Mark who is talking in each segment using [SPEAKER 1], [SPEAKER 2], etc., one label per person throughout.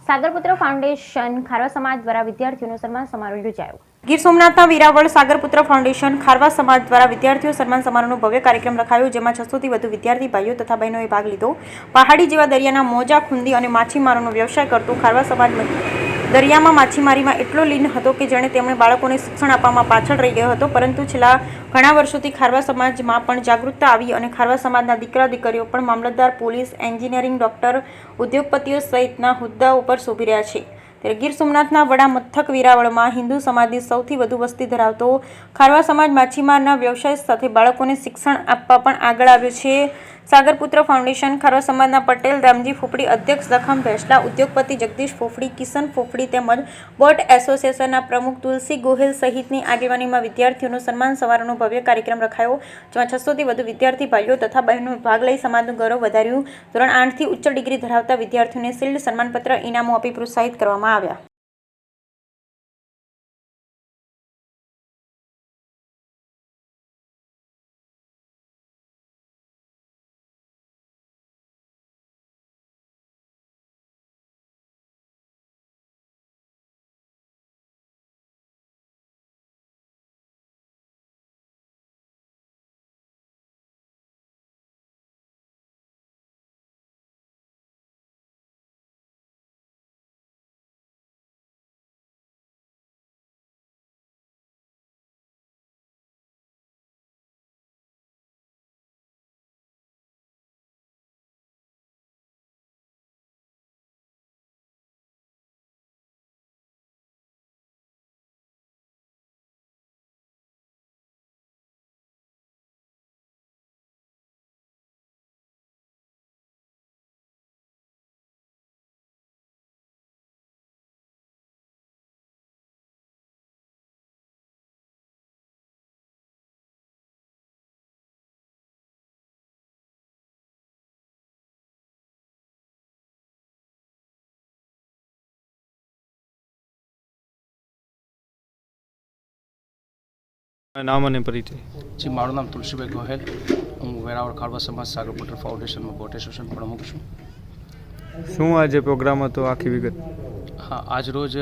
[SPEAKER 1] Sagarputra foundation ખારવા સમાજ દ્વારા વિદ્યાર્થીઓનો સન્માન સમારોહ યોજાયો।
[SPEAKER 2] ગીર સોમનાથના વેરાવળ સાગરપુત્ર ફાઉન્ડેશન ખારવા સમાજ દ્વારા વિદ્યાર્થીઓ સન્માન સમારોહનો ભવ્ય કાર્યક્રમ રખાયો, જેમાં 600થી વધુ વિદ્યાર્થી ભાઈઓ તથા બહેનોએ ભાગ લીધો। પહાડી જેવા દરિયાના મોજા, ખૂંદી અને માછીમારોનો વ્યવસાય કરતો ખારવા સમાજ દરિયામાં માછીમારીમાં એટલો લીન હતો કે જેણે તેમણે બાળકોને શિક્ષણ આપવામાં પાછળ રહી ગયો હતો, પરંતુ છેલ્લા ઘણા વર્ષોથી ખારવા સમાજમાં પણ જાગૃતતા આવી અને ખારવા સમાજના દીકરા દીકરીઓ પણ મામલતદાર, પોલીસ, એન્જિનિયરિંગ, ડોક્ટર, ઉદ્યોગપતિઓ સહિતના હોદ્દાઓ પર શોભી રહ્યા છે। ત્યારે ગીર સોમનાથના વડા મથક વેરાવળમાં હિન્દુ સમાજની સૌથી વધુ વસ્તી ધરાવતો ખારવા સમાજ માછીમારના વ્યવસાય સાથે બાળકોને શિક્ષણ આપવા પણ આગળ આવ્યો છે। સાગરપુત્ર ફાઉન્ડેશન ખારવા સમાજના પટેલ રામજી ફોફડી, અધ્યક્ષ લખમ ભેંસલા, ઉદ્યોગપતિ જગદીશ ફોફડી, કિશન ફોફડી તેમજ બોટ એસોસિએશનના પ્રમુખ તુલસી ગોહિલ સહિતની આગેવાનીમાં વિદ્યાર્થીઓનો સન્માન સમારોહનો ભવ્ય કાર્યક્રમ રખાયો, જેમાં 600થી વધુ વિદ્યાર્થી ભાઈઓ તથા બહેનોએ ભાગ લઈ સમાજનું ગૌરવ વધાર્યું। ધોરણ 8થી ઉચ્ચ ડિગ્રી ધરાવતા વિદ્યાર્થીઓને શિલ્ડ, સન્માનપત્ર, ઇનામો આપી પ્રોત્સાહિત કરવામાં આવ્યા।
[SPEAKER 3] नाम અને પરિચય।
[SPEAKER 4] જી, મારું નામ તુલસીભાઈ ગોહેલ, હું વેરાવળ ખારવા સમાજ સાગરપુત્ર ફાઉન્ડેશનમાં બોટ એસોસિએશન પ્રમુખ છું।
[SPEAKER 3] શું આજે પ્રોગ્રામ હતો, આખી વિગત?
[SPEAKER 4] હા, આજ રોજ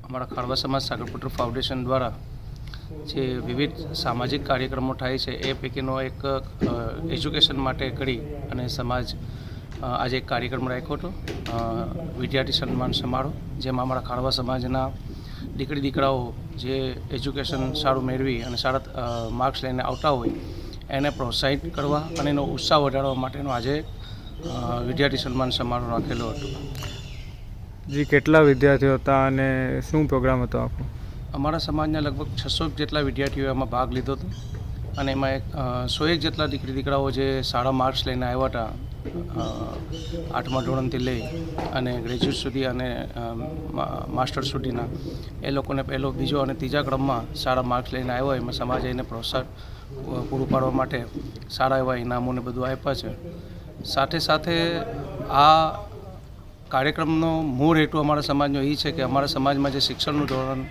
[SPEAKER 4] અમારા ખારવા સમાજ સાગરપુત્ર ફાઉન્ડેશન દ્વારા જે વિવિધ સામાજિક કાર્યક્રમો થાય છે એ પૈકીનો એક એજ્યુકેશન માટે કરી અને સમાજ આજે એક કાર્યક્રમ રાખ્યો હતો, વિદ્યાર્થી સન્માન સમારોહ, જેમાં અમારા ખારવા સમાજના દીકરી દીકરાઓ જે એજ્યુકેશન સારું મેળવી અને સારા માર્ક્સ લઈને આવતા હોય એને પ્રોત્સાહિત કરવા અને એનો ઉત્સાહ વધારવા માટેનો આજે વિદ્યાર્થી સન્માન સમારોહ રાખેલો હતો।
[SPEAKER 3] જી, કેટલા વિદ્યાર્થીઓ હતા અને શું પ્રોગ્રામ હતો આખો? અમારા
[SPEAKER 4] સમાજના લગભગ 600 જેટલા વિદ્યાર્થીઓએ એમાં ભાગ લીધો હતો અને એમાં 101 જેટલા દીકરી દીકરાઓ જે સારા માર્ક્સ લઈને આવ્યા હતા 8મા ધોરણથી લઈ અને ગ્રેજ્યુએટ સુધી અને માસ્ટર સુધીના, એ લોકોને પહેલો, બીજો અને ત્રીજા ક્રમમાં સારા માર્ક્સ લઈને આવ્યો, એમાં સમાજે એને પ્રોત્સાહન પૂરું પાડવા માટે સારા એવા ઇનામોને બધું આપ્યા છે। સાથે સાથે આ કાર્યક્રમનો મૂળ હેતુ અમારા સમાજનો એ છે કે અમારા સમાજમાં જે શિક્ષણનું ધોરણ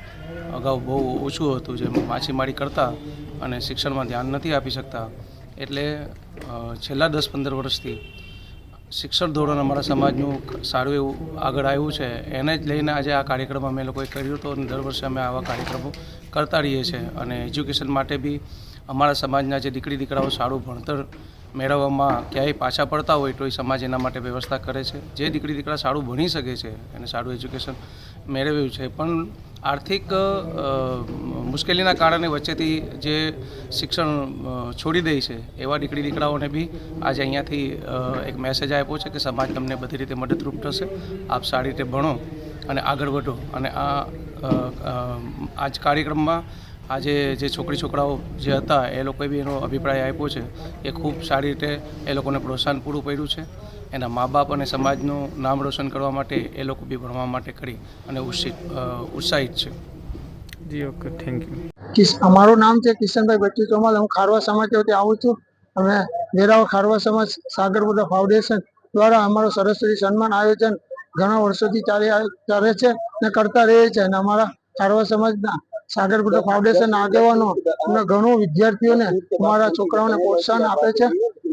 [SPEAKER 4] અગાઉ બહુ ઓછું હતું, જે માછીમારી કરતા અને શિક્ષણમાં ધ્યાન નથી આપી શકતા, એટલે છેલ્લા 10-15 વર્ષથી શિક્ષણ ધોરણ અમારા સમાજનું સારું એવું આગળ આવ્યું છે, એને જ લઈને આજે આ કાર્યક્રમ અમે લોકોએ કર્યો હતો અને દર વર્ષે અમે આવા કાર્યક્રમો કરતા રહીએ છીએ। અને એજ્યુકેશન માટે બી અમારા સમાજના જે દીકરી દીકરાઓ સારું ભણતર મેળવવામાં ક્યાંય પાછા પડતા હોય તો એ સમાજ એના માટે વ્યવસ્થા કરે છે। જે દીકરી દીકરા સારું ભણી શકે છે અને સારું એજ્યુકેશન મેળવ્યું છે પણ આર્થિક મુશ્કેલીના કારણે વચ્ચેથી જે શિક્ષણ છોડી દે છે એવા દીકરી દીકરાઓને બી આજે અહીંયાથી એક મેસેજ આપ્યો છે કે સમાજ તમને બધી રીતે મદદરૂપ થશે, આપ સારી રીતે ભણો અને આગળ વધો। અને આ જ કાર્યક્રમમાં આજે જે છોકરી છોકરાઓ જે હતા એ લોકોએ બી એનો અભિપ્રાય આપ્યો છે કે ખૂબ સારી રીતે એ લોકોને પ્રોત્સાહન પૂરું પાડ્યું છે। એના મા બાપ અને સમાજનું નામ રોશન કરવા માટે એ લોકો બી ભણવા માટે કરી અને ઉત્સાહિત છે।
[SPEAKER 3] જી, ઓકે, થેન્ક યુ।
[SPEAKER 5] અમારું નામ છે કિશનભાઈ ભટ્ટી તોમલ, હું ખારવા સમાજ તરફથી આવું છું। અમે વેરાવળ ખારવા સમાજ સાગરપુત્ર ફાઉન્ડેશન દ્વારા અમારું સરસ્વતી સન્માન આયોજન ઘણા વર્ષોથી ચાલે છે અને કરતા રહે છે। અને અમારા ખારવા સમાજના સાગરપુત્ર ફાઉન્ડેશનના આગેવાનો અને ઘણું વિદ્યાર્થીઓને અમારા છોકરાઓને પ્રોત્સાહન આપે છે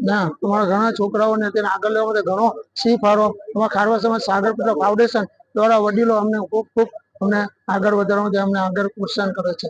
[SPEAKER 5] ના અમારા ઘણા છોકરાઓને તેને આગળ લેવા માટે ઘણો સી ફાળો અમારા ખારવા સમાજ સાગરપુરા ફાઉન્ડેશન દ્વારા વડીલો અમને ખૂબ અમને આગળ વધારવા માટે અમને આગળ પ્રોત્સાહન કરે છે.